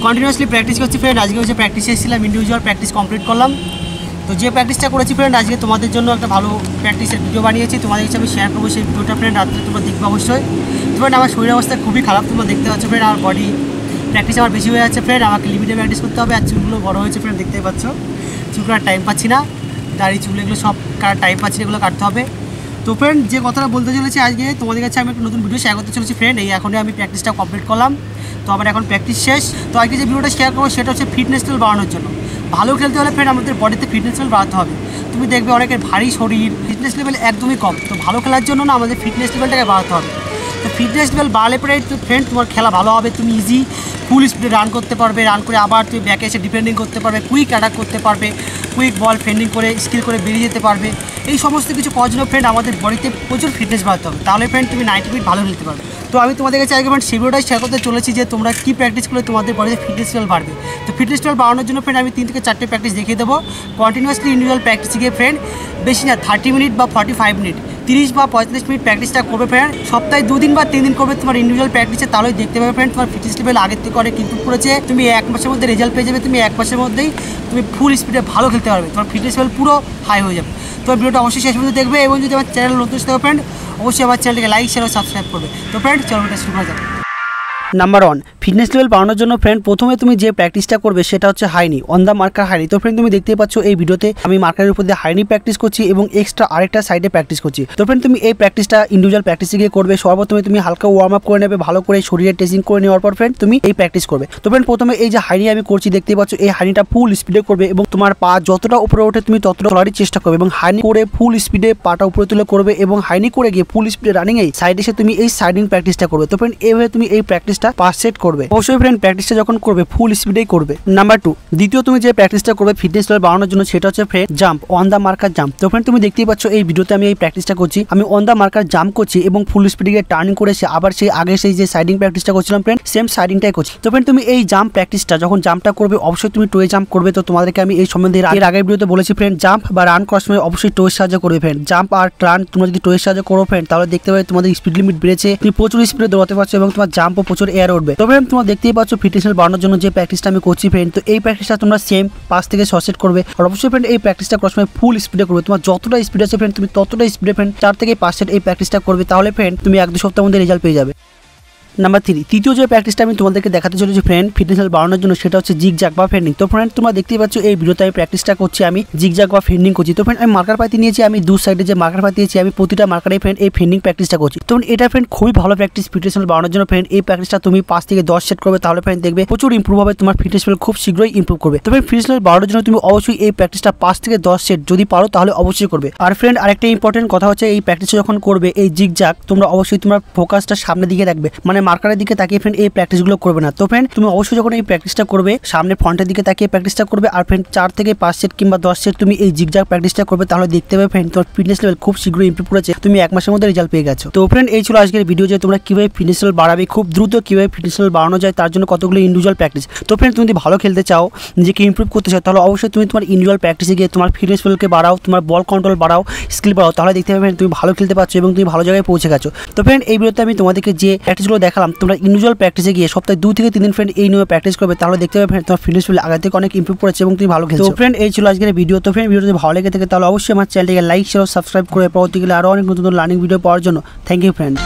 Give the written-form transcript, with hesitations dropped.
Continuously practice করছি friend. আজকে হচ্ছে প্র্যাকটিস এসেছিলাম, ইন্ডিভিজুয়াল প্র্যাকটিস কমপ্লিট করলাম। তো যে প্র্যাকটিসটা করেছি ফ্রেন্ড, আজকে তোমাদের জন্য একটা ভালো প্র্যাকটিসের ভিডিও বানিয়েছি, তোমাদের কাছে আমি শেয়ার করবো সেই ভিডিওটা ফ্রেন্ড। রাত্রে তোমরা দেখবে অবশ্যই। ফ্রেন্ড আমার শরীর অবস্থা খুবই খারাপ, তোমরা দেখতে পাচ্ছ ফ্রেন্ড। আমার বডি প্র্যাকটিস আমার বেশি হয়ে যাচ্ছে ফ্রেন্ড, আমাকে লিমিটে প্র্যাকটিস করতে হবে। আর চুলগুলো বড়ো হয়েছে ফ্রেন্ড, দেখতেই পাচ্ছ। চুলগুলো আর টাইম পাচ্ছি না, দাড়ি চুল এগুলো সব টাইম পাচ্ছি না, এগুলো কাটতে হবে। তো ফ্রেন্ড যে কথাটা বলতে চলেছি, আজকে তোমাদের কাছে আমি একটা নতুন ভিডিও শেয়ার করতে চলেছি ফ্রেন্ড। এই এখনই আমি প্র্যাকটিসটা কমপ্লিট করলাম, তো আবার এখন প্র্যাকটিস শেষ। তো আজকে যে ভিডিওটা শেয়ার করবো সেটা হচ্ছে ফিটনেস লেভেল বাড়ানোর জন্য। ভালো খেলতে হলে ফ্রেন্ড আমাদের বডিতে ফিটনেস লেভেল বাড়াতে হবে। তুমি দেখবে অনেকের ভারী শরীর, ফিটনেস লেভেল একদমই কম। তো ভালো খেলার জন্য না আমাদের ফিটনেস লেভেলটাকে বাড়াতে হবে। তো ফিটনেস লেভেল বাড়লে পরে ফ্রেন্ড তোমার খেলা ভালো হবে। তুমি ইজি ফুল স্পিডে রান করতে পারবে, রান করে আবার তুমি ব্যাকে এসে ডিফেন্ডিং করতে পারবে, কুইক অ্যাটাক করতে পারবে, কুইক বল ফেন্ডিং করে স্কিল করে বেরিয়ে যেতে পারবে। এই সমস্ত কিছু করার জন্য ফ্রেন্ড আমাদের বডিতে প্রচুর ফিটনেস বাড়তে হবে, তাহলে ফ্রেন্ড তুমি 90 মিনিট ভালো খেলতে পারবে। তো আমি তোমাদের কাছে আজকে ফ্রেন্ড সেই ভিডিওটাই শেয়ার করতে চলেছি যে তোমরা কী প্র্যাকটিস করলে তোমাদের বডিতে ফিটনেস লেভেল বাড়বে। তো ফিটনেস লেভেল বাড়ানোর জন্য ফ্রেন্ড আমি 3 থেকে 4টে প্র্যাকটিস দেখিয়ে দেবো। কন্টিনিউয়াসলি ইন্ডিভিজুয়াল প্র্যাকটিসে গিয়ে ফ্রেন্ড বেশি না 30 মিনিট বা 45 মিনিট, 30 বা 35 মিনিট প্র্যাকটিসটা করবে ফ্রেন্ড। সপ্তাহে 2 দিন বা 3 দিন করবে তোমার ইন্ডিভিজুয়াল প্র্যাকটিসে, তাহলেই দেখতে পাবে ফ্রেন্ড তোমার ফিটনেস লেভেল আগের থেকে অনেক ইমপ্রুভ করেছে। তুমি 1 মাসের মধ্যে রেজাল্ট পেয়ে যাবে, তুমি 1 মাসের মধ্যেই তুমি ফুল স্পিডে ভালো খেলতে পারবে, তোমার ফিটনেস লেভেল পুরো হাই হয়ে যাবে। তোমার ভিডিওটা অবশ্যই শেষ পর্যন্ত দেখবে, এবং যদি আমার চ্যানেল নতুন থাকবে ফ্রেন্ড অবশ্যই আমার চ্যানেলকে লাইক শেয়ার ও সাবস্ক্রাইব করবে। তো ফ্রেন্ড চলো ভিডিওটা শুরু করা যাক। নাম্বার 1, ফিটনেস লেভেল বাড়ানোর জন্য ফ্রেন্ড প্রথমে তুমি যে প্র্যাকটিসটা করবে সেটা হচ্ছে হাইনি, অন দ্য মার্কার হাইনি। তো ফ্রেন্ড তুমি দেখতেই পাচ্ছ এই ভিডিওতে আমি মার্কারের উপর দিয়ে হাইনি প্র্যাকটিস করছি এবং এক্সট্রা আরেকটা সাইডে প্র্যাকটিস করছি। তো ফ্রেন্ড তুমি এই প্র্যাকটিসটা ইন্ডিভিজুয়াল প্র্যাকটিসে গিয়ে করবে। সর্বপ্রথমে তুমি হালকা ওয়ার্ম আপ করে নেবে, ভালো করে শরীরে টেস্টিং করে নেওয়ার পর ফ্রেন্ড তুমি এই প্র্যাকটিস করবে। তো ফ্রেন্ড প্রথমে এই যে হাইনি আমি করছি দেখতেই পাচ্ছ, এই হাইনিটা ফুল স্পিডে করবে এবং তোমার পা যতটা উপরে ওঠে তুমি ততটা তোলারই চেষ্টা করবে, এবং হাইনি করে ফুল স্পিডে পাটা উপরে তুলে করবে, এবং হাইনি করে গিয়ে ফুল স্পিডে রানিং এই সাইডে এসে তুমি এই সাইডিং প্র্যাকটিসটা করবে। তো ফ্রেন্ড এইভাবে তুমি এই প্র্যাকটিসটা 5 সেট করবে। অবশ্যই ফ্রেন্ড প্র্যাকটিসটা যখন করবে ফুল স্পিডেই করবে। নাম্বার 2, দ্বিতীয় তুমি যে প্র্যাকটিসটা করবে ফিটনেস লেভেল বাড়ানোর জন্য সেটা হচ্ছে friend jump, on the marker jump. তো ফ্রেন্ড তুমি দেখতেই পাচ্ছ এই ভিডিওতে আমি এই প্র্যাকটিসটা করছি, আমি অন দ্য মার্কার জাম্প করছি এবং ফুল স্পিডে গিয়ে টার্নিং করেছি, আবার সেই আগে সেই যে সাইডিং প্র্যাকটিসটা করছিলাম ফ্রেন্ড সেম সাইডিংটাই করছি। তো ফ্রেন্ড তুমি এই জাম্প প্র্যাকটিসটা যখন জাম্পটা করবে অবশ্যই তুমি টোয়ে জাম্প করবে। তো তোমাদেরকে আমি এই সম্বন্ধে এর আগের ভিডিওতে বলেছি ফ্রেন্ড, জাম্প বা রান করার সময় অবশ্যই টোয়ের সাহায্য করবে ফ্রেন্ড। জাম্প আর রান তোমরা যদি টোয়ের সাহায্য করো ফ্রেন্ড তাহলে দেখতে পাবে তোমাদের স্পিড লিমিট বেড়েছে, তুমি প্রচুর স্পিডে দৌড়াতে পারছো এবং তোমার জাম্পও প্রচুর এয়ার উঠবে। তো ফ্রেন্ড তোমরা দেখতেই পাচ্ছ ফিটনেস লেভেল বাড়ানোর জন্য যে প্র্যাকটিসটা আমি করছি ফ্রেন্ড, তো এই প্র্যাকটিসটা তোমরা সেম 5 থেকে 6 সেট করবে। আর অবশ্যই ফ্রেন্ড এই প্র্যাকটিসটা করার সময় ফুল স্পিডে করবে, তোমার যতটা স্পিড আছে ফ্রেন্ড তুমি ততটা স্পিডে ফ্রেন্ড 4 থেকে 5 সেট এই প্র্যাকটিসটা করবে, তাহলে ফ্রেন্ড তুমি 1-2 সপ্তাহের মধ্যে রেজাল্ট পেয়ে যাবে। নাম্বার 3, তৃতীয় যে প্র্যাকটিসটা আমি তোমাদেরকে দেখাতে চলেছি ফ্রেন্ড ফিটনেস লেভেল বাড়ানোর জন্য সেটা হচ্ছে জিগজ্যাগ বা ফেন্ডিং। তো ফ্রেন্ড তোমরা দেখতেই পাচ্ছ এই ভিডিওতে আমি প্র্যাকটিসটা করছি, আমি জিগজ্যাগ বা ফেন্ডিং করছি। তো ফ্রেন্ড আমি মার্কার পাতি নিয়েছি, আমি 2 সাইডে যে মার্কার পাতি নিয়েছি আমি প্রতিটা মার্কারে ফ্রেন্ড এই ফেন্ডিং প্র্যাকটিসটা করছি। তো এটা ফ্রেন্ড খুবই ভালো প্র্যাকটিস ফিটনেস লেভেল বাড়ানোর জন্য ফ্রেন্ড। এই প্র্যাকটিসটা তুমি 5 থেকে 10 সেট করবে, তাহলে ফ্রেন্ড দেখবে প্রচুর ইমপ্রুভ হবে, তোমার ফিটনেস লেভেল খুব শীঘ্রই ইমপ্রুভ করবে। তো ফ্রেন্ড ফিটনেস লেভেল বাড়ানোর জন্য তুমি অবশ্যই এই প্র্যাকটিসটা 5 থেকে 10 সেট যদি পারো তাহলে অবশ্যই করবে। আর ফ্রেন্ড আরেকটা ইম্পর্টেন্ট কথা হচ্ছে এই প্র্যাকটিসটা যখন করবে এই জিগজ্যাগ তোমরা অবশ্যই তোমার ফোকাসটা সামনের দিকে রাখবে, মানে মার্কারের দিকে তাকিয়ে ফ্রেন্ড এই প্র্যাকটিসগুলো করবে না। তো ফ্রেন্ড তুমি অবশ্যই যখন এই প্র্যাকটিসটা করবে সামনে ফ্রন্টের দিকে তাকিয়ে প্র্যাকটিসটা করবে। আর ফ্রেন্ড 4 থেকে 5 সেট কিংবা 10 সেট তুমি এই জিগজ্যাগ প্র্যাকটিসটা করবে, তাহলে দেখতে পাবে ফ্রেন্ড তোমার ফিটনেস লেভেল খুব শীঘ্রই ইমপ্রুভ করেছে, তুমি 1 মাসের মধ্যে রেজাল্ট পেয়ে গেছো। তো ফ্রেন্ড এই ছিল আজকের ভিডিও যে তোমরা কিভাবে ফিটনেস লেভেল বাড়াবে, খুব দ্রুত কিভাবে ফিটনেস লেভেল বাড়ানো যায় তার জন্য কতগুলো ইন্ডিভিজুয়াল প্র্যাকটিস। তো ফ্রেন্ড তুমি যদি ভালো খেলতে চাও, নিজেকে ইমপ্রুভ করতে চাও, তাহলে অবশ্যই তুমি তোমার ইন্ডিভিজুয়াল প্র্যাকটিসে গিয়ে তোমার ফিটনেস লেভেলকে বাড়াও, তোমার বল কন্ট্রোল বাড়াও, স্কিল বাড়াও, তাহলে দেখতে পাবে তুমি ভালো খেলতে পারছো এবং তুমি ভালো জায়গায় পৌঁছে গেছো। তো ফ্রেন্ড এই ভিডিওতে আমি তোমাদেরকে যে প্র্যাকটিসগুলো দেখালাম তোমরা ইন্ডিভিজুয়াল প্র্যাকটিসে গিয়ে সপ্তাহে 2 থেকে 3 দিন ফ্রেন্ড এই নিয়ে প্র্যাকটিস করবে, তাহলে দেখতে পাবে তোমার ফিটনেস লেভেল আগে থেকে অনেক ইমপ্রুভ করেছে এবং তুমি ভালো খেলছো। তো ফ্রেন্ড এই ছিল আজকের ভিডিও। তো ফ্রেন্ড ভিডিওটি ভালো লেগে থাকে তাহলে অবশ্যই আমার চ্যানেলটিকে লাইক শেয়ার ও সাবস্ক্রাইব করে পরবর্তীকালে আরো অনেক নতুন লার্নিং ভিডিও পাওয়ার জন্য থ্যাংক ইউ ফ্রেন্ড।